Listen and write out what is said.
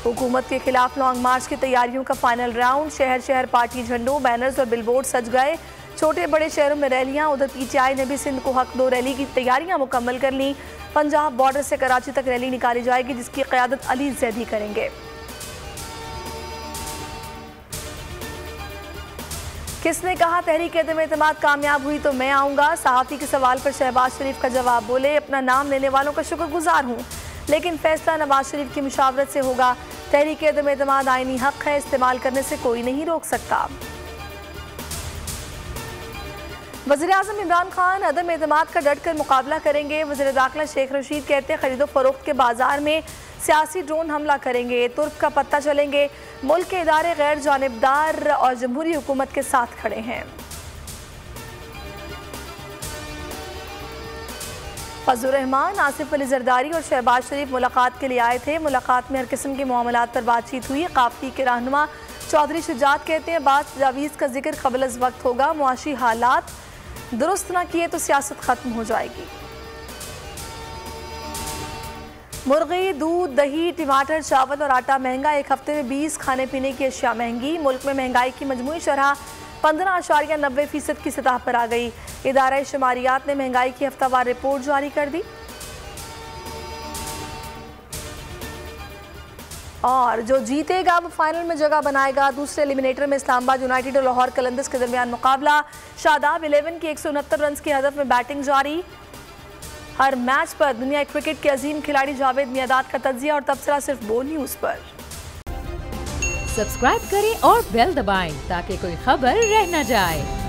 हुकूमत के खिलाफ लॉन्ग मार्च की तैयारियों का फाइनल राउंड। शहर शहर पार्टी झंडों, बैनर्स और बिलबोर्ड सज गए। छोटे बड़े शहरों में रैलियां। उधर पीटीआई ने भी सिंध को हक दो रैली की तैयारियां मुकम्मल कर ली। पंजाब बॉर्डर से कराची तक रैली निकाली जाएगी, जिसकी क़यादत अली ज़ैदी करेंगे। किसने कहा तहरीक-ए-एतमाद कामयाब हुई तो मैं आऊँगा? सहाफ़ी के सवाल पर शहबाज शरीफ का जवाब। बोले, अपना नाम लेने वालों का शुक्रगुजार हूँ, लेकिन फैसला नवाज शरीफ की मुशावरत से होगा। तहरीक-ए-एतमाद आईनी हक है, इस्तेमाल करने से कोई नहीं रोक सकता। वज़ीर-ए-आज़म इमरान खान अदम एतमाद का डट कर मुकाबला करेंगे। वज़ीर दाखिला शेख रशीद कहते हैं खरीदो फरोख्त के बाजार में सियासी ड्रोन हमला करेंगे, तुर्क का पत्ता चलेंगे। मुल्क के इदारे गैर जानिबदार और जमहूरी हुकूमत के साथ खड़े हैं। फजलुर रहमान, आसिफ अली जरदारी और शहबाज शरीफ मुलाकात के लिए आए थे। मुलाकात में हर किस्म के मामलात पर बातचीत हुई। काफी के रहनुमा चौधरी शुजात कहते हैं बात तजावीज़ का जिक्र क़बल अज़ वक्त होगा। मुआशी हालात दुरुस्त न किए तो सियासत खत्म हो जाएगी। मुर्गी, दूध, दही, टमाटर, चावल और आटा महंगा। एक हफ्ते में 20 खाने पीने की अशिया महंगी। मुल्क में महंगाई की मजमूई शरह 15.90% की सतह पर आ गई। इदारा शुमारियात ने महंगाई की हफ्तावार रिपोर्ट जारी कर दी। और जो जीतेगा वो फाइनल में जगह बनाएगा। दूसरे एलिमिनेटर में इस्लामाबाद यूनाइटेड और लाहौर कलंदर्स के दरमियान मुकाबला। शादाब 11 की 169 रन की हदफ में बैटिंग जारी। हर मैच पर दुनिया क्रिकेट के अजीम खिलाड़ी जावेद मियादाद का तज्जिया और तबसरा सिर्फ बो न्यूज़ पर। सब्सक्राइब करें और बेल दबाएं ताकि कोई खबर रह न जाए।